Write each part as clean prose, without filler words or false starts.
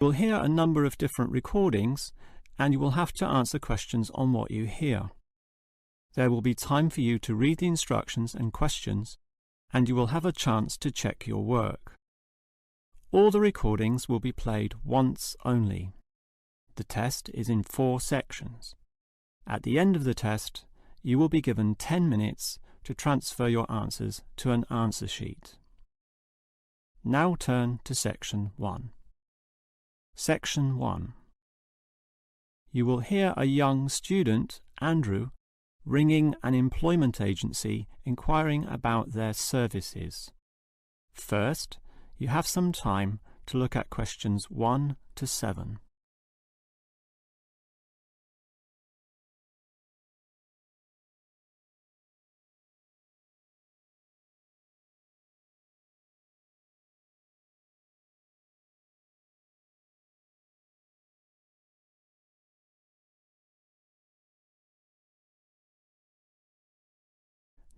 You'll hear a number of different recordings and you will have to answer questions on what you hear. There will be time for you to read the instructions and questions, and you will have a chance to check your work. All the recordings will be played once only. The test is in 4 sections. At the end of the test, you will be given 10 minutes to transfer your answers to an answer sheet. Now turn to Section 1. Section 1. You will hear a young student, Andrew, ringing an employment agency inquiring about their services. First, you have some time to look at questions 1 to 7.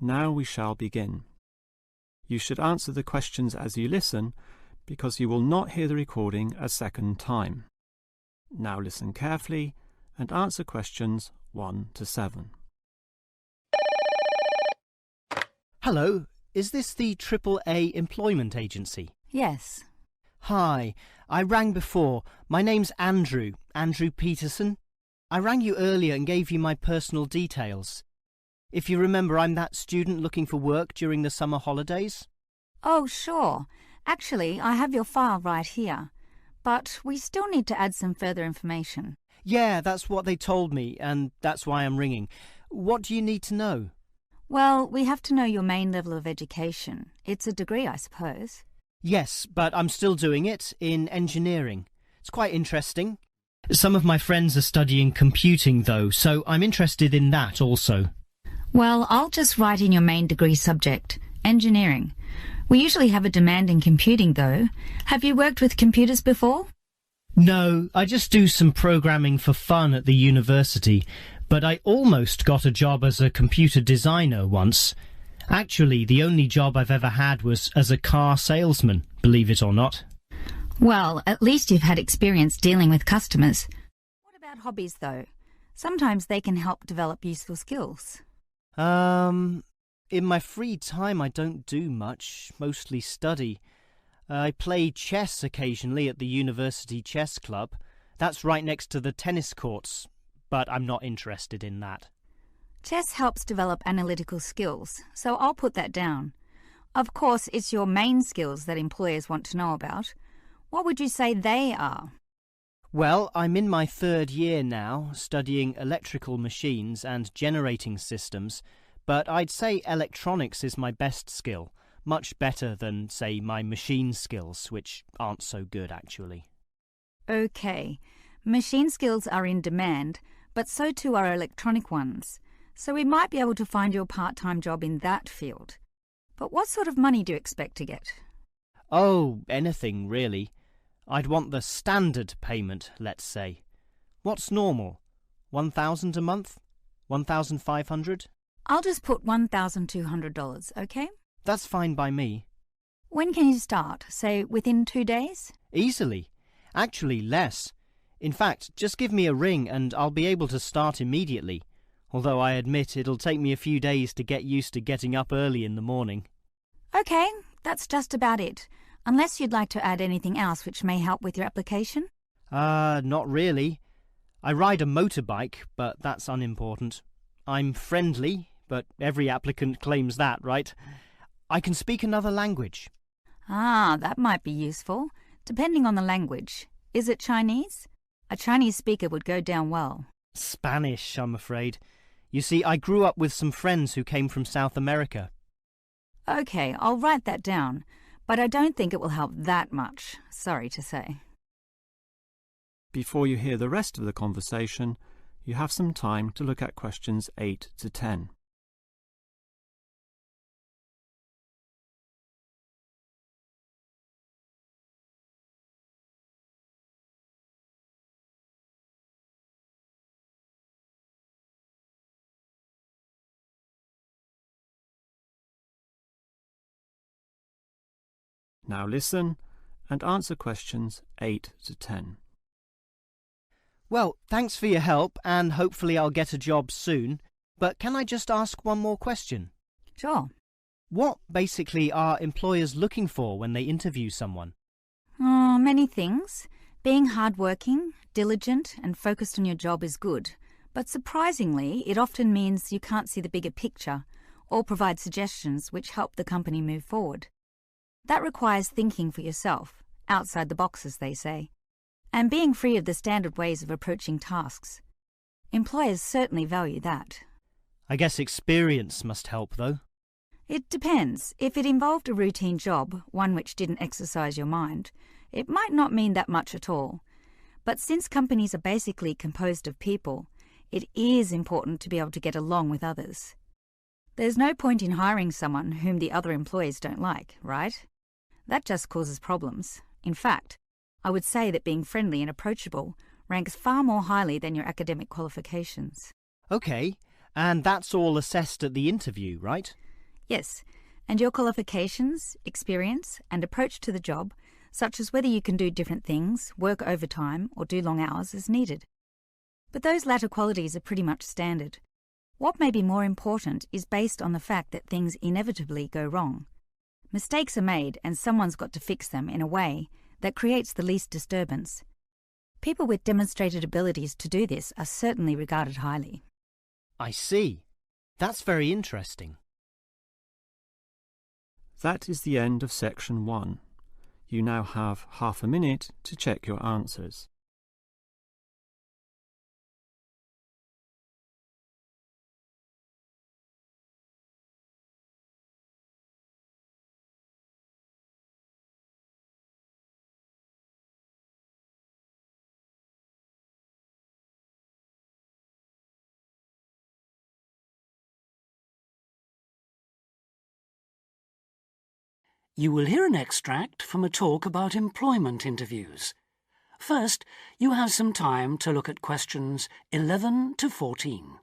Now we shall begin. You should answer the questions as you listen, because you will not hear the recording a second time. Now listen carefully and answer questions 1 to 7. Hello, is this the AAA employment agency? Yes. Hi, I rang before. My name's Andrew Peterson. I rang you earlier and gave you my personal details. If you remember, I'm that student looking for work during the summer holidays. Oh, sure. Actually, I have your file right here. But we still need to add some further information. Yeah, that's what they told me, and that's why I'm ringing. What do you need to know? Well, we have to know your main level of education. It's a degree, I suppose. Yes, but I'm still doing it in engineering. It's quite interesting. Some of my friends are studying computing, though, so I'm interested in that also. Well, I'll just write in your main degree subject, engineering. We usually have a demand in computing, though. Have you worked with computers before? No, I just do some programming for fun at the university, but I almost got a job as a computer designer once. Actually, the only job I've ever had was as a car salesman, believe it or not. Well, at least you've had experience dealing with customers. What about hobbies, though? Sometimes they can help develop useful skills. In my free time I don't do much, mostly study. I play chess occasionally at the university chess club. That's right next to the tennis courts, but I'm not interested in that. Chess helps develop analytical skills, so I'll put that down. Of course, it's your main skills that employers want to know about. What would you say they are? Well, I'm in my 3rd year now, studying electrical machines and generating systems, but I'd say electronics is my best skill, much better than, say, my machine skills, which aren't so good, actually. Okay, machine skills are in demand, but so too are electronic ones, so we might be able to find you a part-time job in that field. But what sort of money do you expect to get? Oh, anything, really. I'd want the standard payment, let's say. What's normal? 1,000 a month? 1,500? I'll just put $1,200, okay? That's fine by me. When can you start? Say, within 2 days? Easily. Actually, less. In fact, just give me a ring and I'll be able to start immediately. Although I admit it'll take me a few days to get used to getting up early in the morning. Okay, that's just about it. Unless you'd like to add anything else which may help with your application? Not really. I ride a motorbike, but that's unimportant. I'm friendly, but every applicant claims that, right? I can speak another language. Ah, that might be useful, depending on the language. Is it Chinese? A Chinese speaker would go down well. Spanish, I'm afraid. You see, I grew up with some friends who came from South America. Okay, I'll write that down. But I don't think it will help that much, sorry to say. Before you hear the rest of the conversation, you have some time to look at questions 8 to 10. Now listen and answer questions 8 to 10. Well, thanks for your help, and hopefully I'll get a job soon. But can I just ask one more question? Sure. What basically are employers looking for when they interview someone? Oh, many things. Being hardworking, diligent, and focused on your job is good. But surprisingly, it often means you can't see the bigger picture or provide suggestions which help the company move forward. That requires thinking for yourself, outside the box, as they say, and being free of the standard ways of approaching tasks. Employers certainly value that. I guess experience must help, though. It depends. If it involved a routine job, one which didn't exercise your mind, it might not mean that much at all. But since companies are basically composed of people, it is important to be able to get along with others. There's no point in hiring someone whom the other employees don't like, right? That just causes problems. In fact, I would say that being friendly and approachable ranks far more highly than your academic qualifications. Okay, and that's all assessed at the interview, right? Yes, and your qualifications, experience, and approach to the job, such as whether you can do different things, work overtime, or do long hours, is needed. But those latter qualities are pretty much standard. What may be more important is based on the fact that things inevitably go wrong. Mistakes are made and someone's got to fix them in a way that creates the least disturbance. People with demonstrated abilities to do this are certainly regarded highly. I see. That's very interesting. That is the end of section 1. You now have half a minute to check your answers. You will hear an extract from a talk about employment interviews. First, you have some time to look at questions 11 to 14.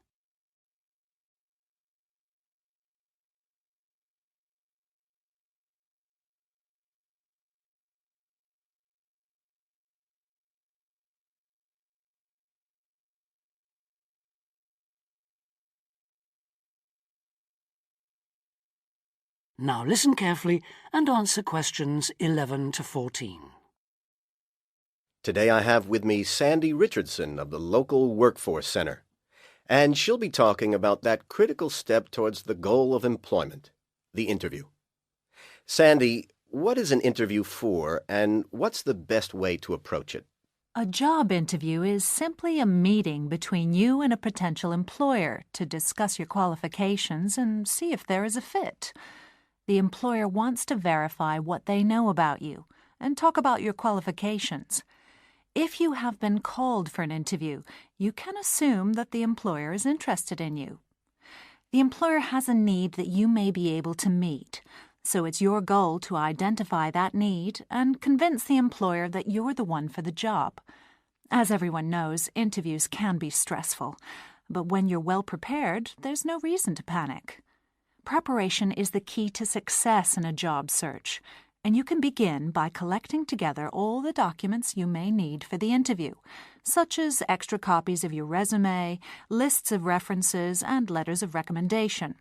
Now listen carefully and answer questions 11 to 14. Today I have with me Sandy Richardson of the local Workforce Center, and she'll be talking about that critical step towards the goal of employment, the interview. Sandy, what is an interview for, and what's the best way to approach it? A job interview is simply a meeting between you and a potential employer to discuss your qualifications and see if there is a fit. The employer wants to verify what they know about you and talk about your qualifications. If you have been called for an interview, you can assume that the employer is interested in you. The employer has a need that you may be able to meet, so it's your goal to identify that need and convince the employer that you're the one for the job. As everyone knows, interviews can be stressful, but when you're well prepared, there's no reason to panic. Preparation is the key to success in a job search, and you can begin by collecting together all the documents you may need for the interview, such as extra copies of your resume, lists of references, and letters of recommendation.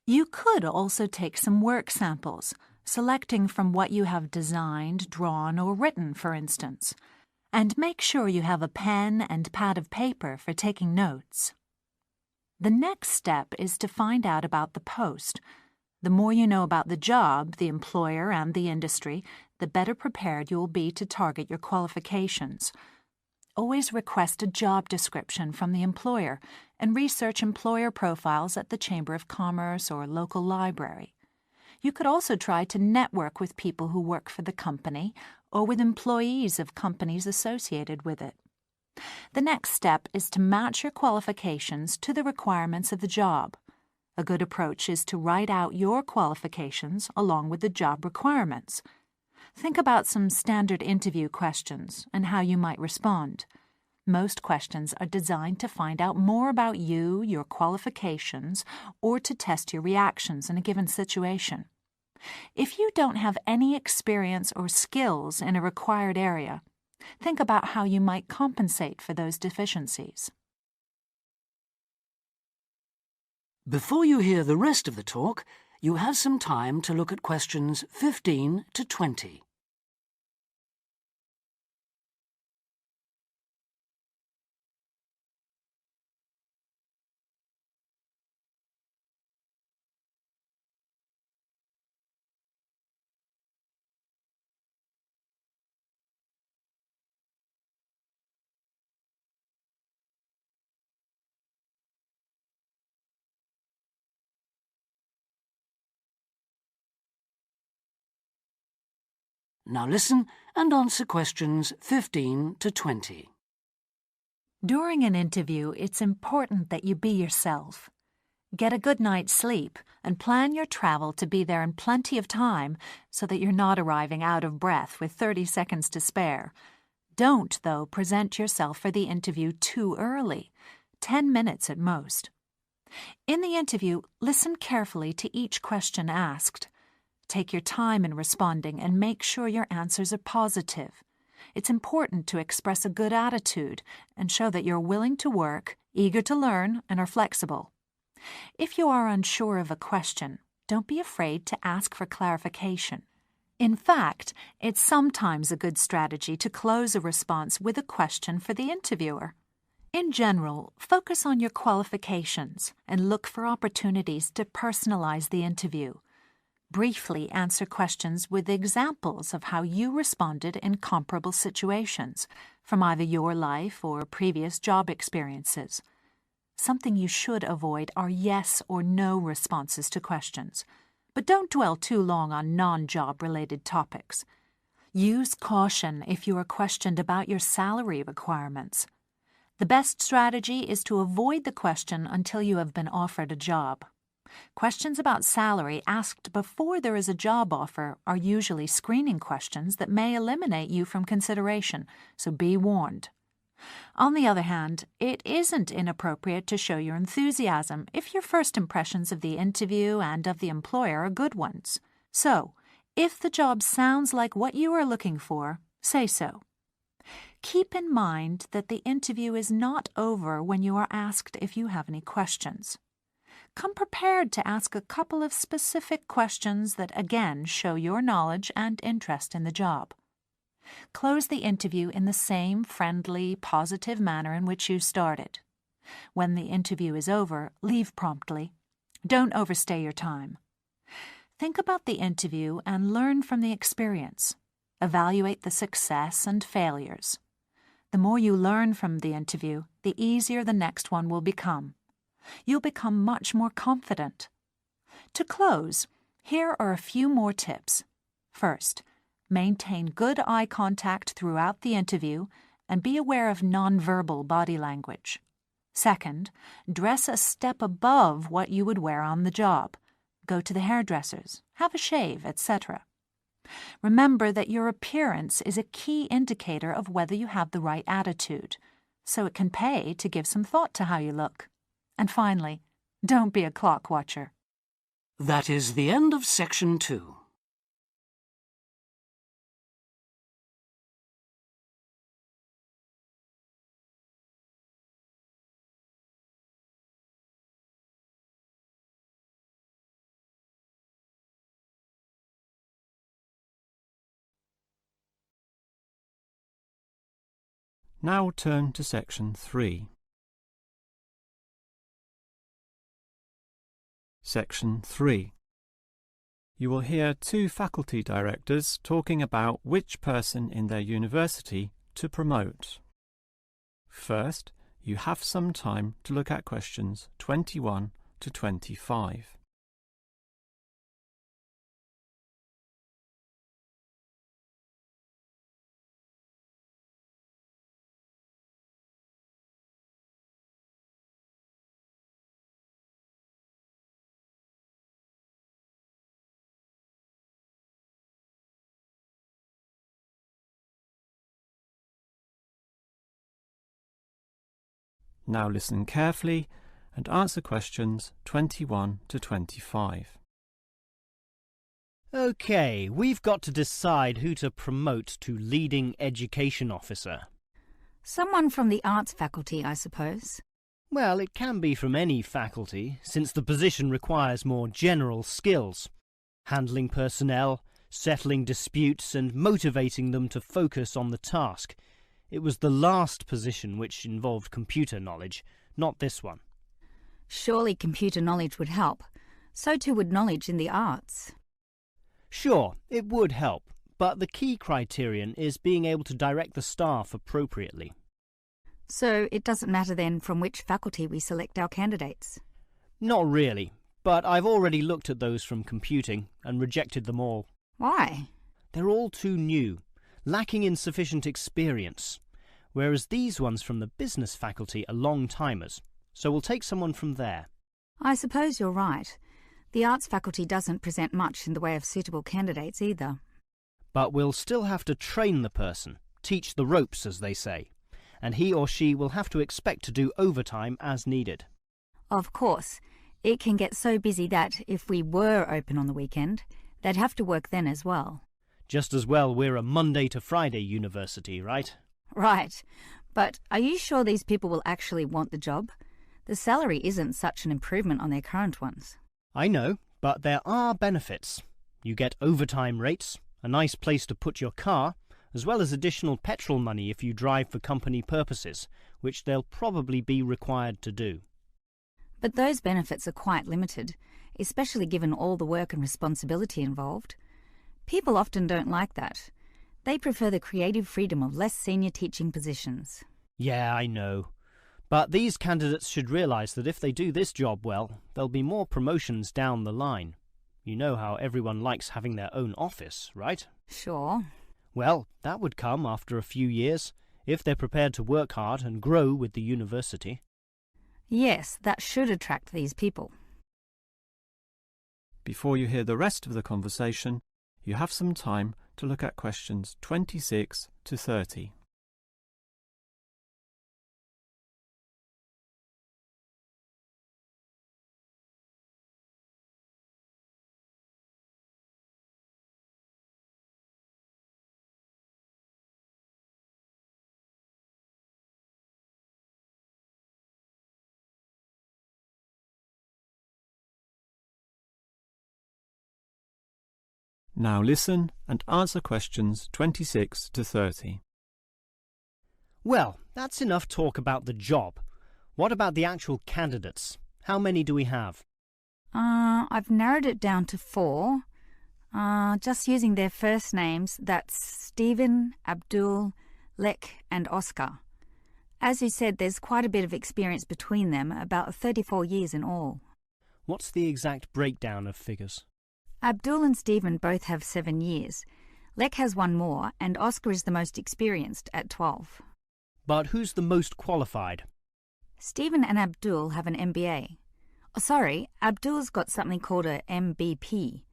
You could also take some work samples, selecting from what you have designed, drawn, or written, for instance. And make sure you have a pen and pad of paper for taking notes. The next step is to find out about the post. The more you know about the job, the employer, and the industry, the better prepared you will be to target your qualifications. Always request a job description from the employer and research employer profiles at the Chamber of Commerce or local library. You could also try to network with people who work for the company or with employees of companies associated with it. The next step is to match your qualifications to the requirements of the job. A good approach is to write out your qualifications along with the job requirements. Think about some standard interview questions and how you might respond. Most questions are designed to find out more about you, your qualifications, or to test your reactions in a given situation. If you don't have any experience or skills in a required area, think about how you might compensate for those deficiencies. Before you hear the rest of the talk, you have some time to look at questions 15 to 20. Now listen and answer questions 15 to 20. During an interview, it's important that you be yourself. Get a good night's sleep and plan your travel to be there in plenty of time so that you're not arriving out of breath with 30 seconds to spare. Don't, though, present yourself for the interview too early, 10 minutes at most. In the interview, listen carefully to each question asked. Take your time in responding and make sure your answers are positive. It's important to express a good attitude and show that you're willing to work, eager to learn, and are flexible. If you are unsure of a question, don't be afraid to ask for clarification. In fact, it's sometimes a good strategy to close a response with a question for the interviewer. In general, focus on your qualifications and look for opportunities to personalize the interview. Briefly answer questions with examples of how you responded in comparable situations, from either your life or previous job experiences. Something you should avoid are yes or no responses to questions, but don't dwell too long on non-job related topics. Use caution if you are questioned about your salary requirements. The best strategy is to avoid the question until you have been offered a job. Questions about salary asked before there is a job offer are usually screening questions that may eliminate you from consideration, so be warned. On the other hand, it isn't inappropriate to show your enthusiasm if your first impressions of the interview and of the employer are good ones. So, if the job sounds like what you are looking for, say so. Keep in mind that the interview is not over when you are asked if you have any questions. Come prepared to ask a couple of specific questions that again show your knowledge and interest in the job. Close the interview in the same friendly, positive manner in which you started. When the interview is over, leave promptly. Don't overstay your time. Think about the interview and learn from the experience. Evaluate the success and failures. The more you learn from the interview, the easier the next one will become. You'll become much more confident. To close, here are a few more tips. First, maintain good eye contact throughout the interview and be aware of nonverbal body language. Second, dress a step above what you would wear on the job. Go to the hairdressers, have a shave, etc. Remember that your appearance is a key indicator of whether you have the right attitude, so it can pay to give some thought to how you look. And finally, don't be a clock watcher. That is the end of section 2. Now turn to section 3. Section 3. You will hear two faculty directors talking about which person in their university to promote. First, you have some time to look at questions 21 to 25. Now listen carefully and answer questions 21 to 25. OK, we've got to decide who to promote to leading education officer. Someone from the arts faculty, I suppose. Well, it can be from any faculty, since the position requires more general skills. Handling personnel, settling disputes and motivating them to focus on the task. It was the last position which involved computer knowledge, not this one. Surely computer knowledge would help. So too would knowledge in the arts. Sure, it would help, but the key criterion is being able to direct the staff appropriately. So it doesn't matter then from which faculty we select our candidates? Not really, but I've already looked at those from computing and rejected them all. Why? They're all too new, lacking in sufficient experience, whereas these ones from the business faculty are long-timers, so we'll take someone from there. I suppose you're right. The arts faculty doesn't present much in the way of suitable candidates either. But we'll still have to train the person, teach the ropes, as they say, and he or she will have to expect to do overtime as needed. Of course, it can get so busy that if we were open on the weekend, they'd have to work then as well. Just as well we're a Monday to Friday university, right? Right. But are you sure these people will actually want the job? The salary isn't such an improvement on their current ones. I know, but there are benefits. You get overtime rates, a nice place to put your car, as well as additional petrol money if you drive for company purposes, which they'll probably be required to do. But those benefits are quite limited, especially given all the work and responsibility involved. People often don't like that. They prefer the creative freedom of less senior teaching positions. Yeah, I know. But these candidates should realise that if they do this job well, there'll be more promotions down the line. You know how everyone likes having their own office, right? Sure. Well, that would come after a few years, if they're prepared to work hard and grow with the university. Yes, that should attract these people. Before you hear the rest of the conversation, you have some time to look at questions 26 to 30. Now listen and answer questions 26 to 30. Well, that's enough talk about the job. What about the actual candidates? How many do we have? I've narrowed it down to 4. Just using their first names, that's Stephen, Abdul, Lek and Oscar. As you said, there's quite a bit of experience between them, about 34 years in all. What's the exact breakdown of figures? Abdul and Stephen both have 7 years. Lek has 1 more, and Oscar is the most experienced at 12. But who's the most qualified? Stephen and Abdul have an MBA. Oh, sorry, Abdul's got something called a MBP,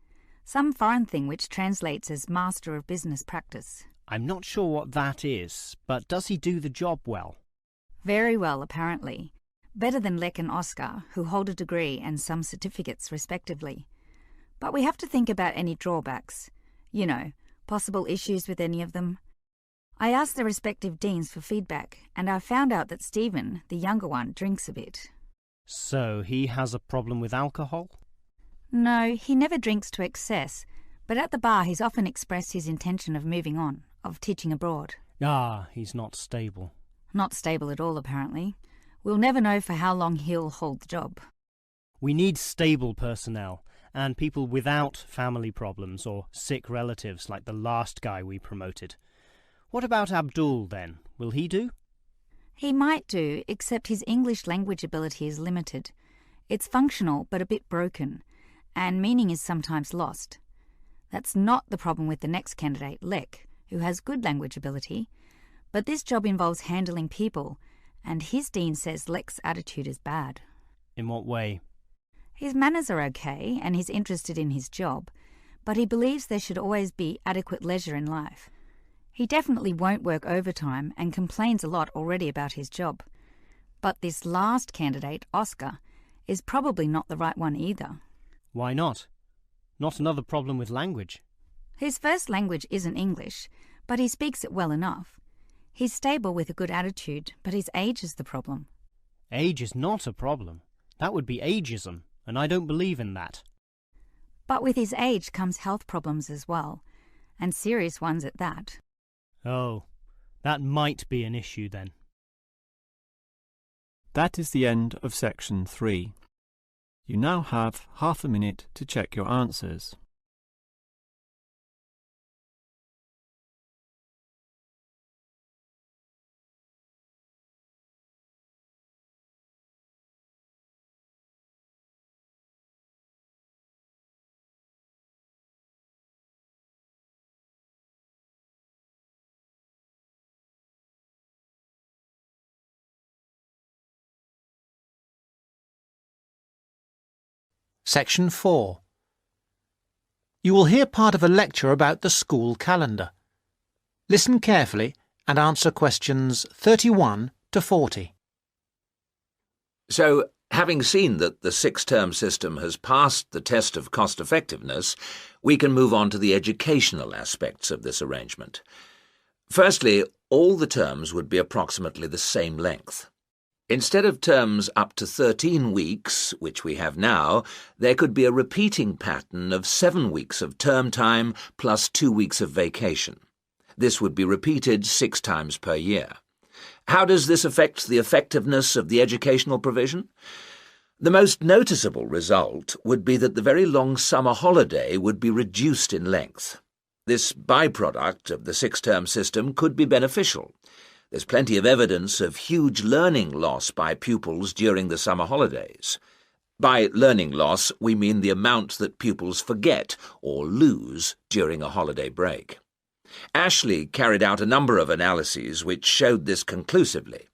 some foreign thing which translates as Master of Business Practice. I'm not sure what that is, but does he do the job well? Very well, apparently. Better than Lek and Oscar, who hold a degree and some certificates respectively. But we have to think about any drawbacks. You know, possible issues with any of them. I asked the respective deans for feedback, and I found out that Stephen, the younger one, drinks a bit. So he has a problem with alcohol? No, he never drinks to excess, but at the bar he's often expressed his intention of moving on, of teaching abroad. Ah, he's not stable. Not stable at all, apparently. We'll never know for how long he'll hold the job. We need stable personnel, and people without family problems or sick relatives like the last guy we promoted. What about Abdul, then? Will he do? He might do, except his English language ability is limited. It's functional, but a bit broken, and meaning is sometimes lost. That's not the problem with the next candidate, Lek, who has good language ability, but this job involves handling people, and his dean says Lek's attitude is bad. In what way? His manners are okay, and he's interested in his job, but he believes there should always be adequate leisure in life. He definitely won't work overtime and complains a lot already about his job. But this last candidate, Oscar, is probably not the right one either. Why not? not another problem with language. His first language isn't English, but he speaks it well enough. He's stable with a good attitude, but his age is the problem. Age is not a problem. That would be ageism, and I don't believe in that. But with his age comes health problems as well, and serious ones at that. Oh, that might be an issue then. That is the end of section 3. You now have half a minute to check your answers. Section 4. You will hear part of a lecture about the school calendar. Listen carefully and answer questions 31 to 40. So, having seen that the six-term system has passed the test of cost-effectiveness, we can move on to the educational aspects of this arrangement. Firstly, all the terms would be approximately the same length. Instead of terms up to 13 weeks, which we have now, there could be a repeating pattern of 7 weeks of term time plus 2 weeks of vacation. This would be repeated 6 times per year. How does this affect the effectiveness of the educational provision? The most noticeable result would be that the very long summer holiday would be reduced in length. This byproduct of the six-term system could be beneficial. There's plenty of evidence of huge learning loss by pupils during the summer holidays. By learning loss, we mean the amount that pupils forget or lose during a holiday break. Ashley carried out a number of analyses which showed this conclusively.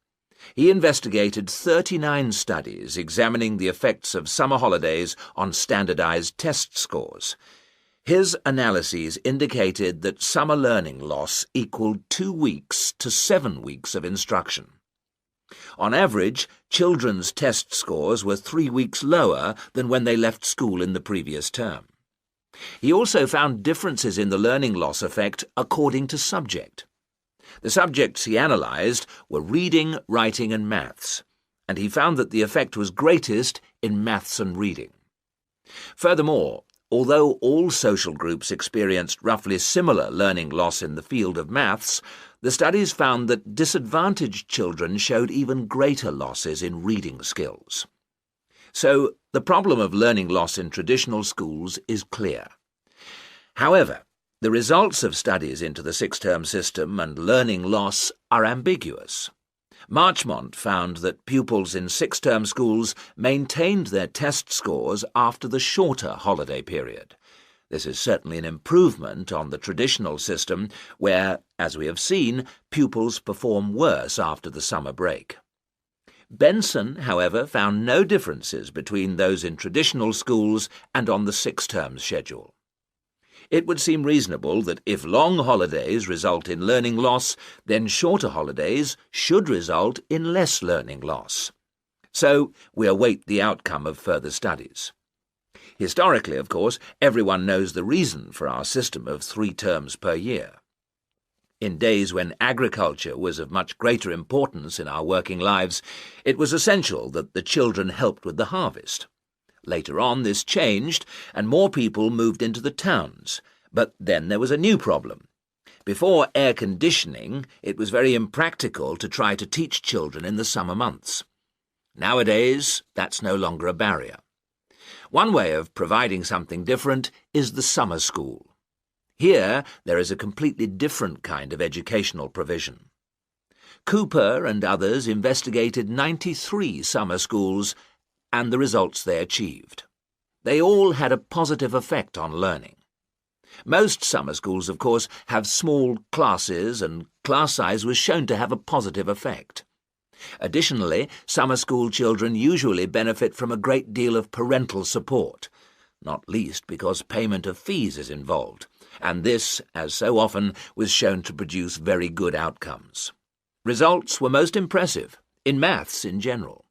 He investigated 39 studies examining the effects of summer holidays on standardized test scores. His analyses indicated that summer learning loss equaled 2 weeks to 7 weeks of instruction. On average, children's test scores were 3 weeks lower than when they left school in the previous term. He also found differences in the learning loss effect according to subject. The subjects he analysed were reading, writing and maths, and he found that the effect was greatest in maths and reading. Furthermore, although all social groups experienced roughly similar learning loss in the field of maths, the studies found that disadvantaged children showed even greater losses in reading skills. So, the problem of learning loss in traditional schools is clear. However, the results of studies into the six-term system and learning loss are ambiguous. Marchmont found that pupils in six-term schools maintained their test scores after the shorter holiday period. This is certainly an improvement on the traditional system where, as we have seen, pupils perform worse after the summer break. Benson, however, found no differences between those in traditional schools and on the six-term schedule. It would seem reasonable that if long holidays result in learning loss, then shorter holidays should result in less learning loss. So we await the outcome of further studies. Historically, of course, everyone knows the reason for our system of 3 terms per year. In days when agriculture was of much greater importance in our working lives, it was essential that the children helped with the harvest. Later on, this changed, and more people moved into the towns. But then there was a new problem. Before air conditioning, it was very impractical to try to teach children in the summer months. Nowadays, that's no longer a barrier. One way of providing something different is the summer school. Here, there is a completely different kind of educational provision. Cooper and others investigated 93 summer schools and the results they achieved. They all had a positive effect on learning. Most summer schools, of course, have small classes, and class size was shown to have a positive effect. Additionally, summer school children usually benefit from a great deal of parental support, not least because payment of fees is involved, and this, as so often, was shown to produce very good outcomes. Results were most impressive, in maths in general.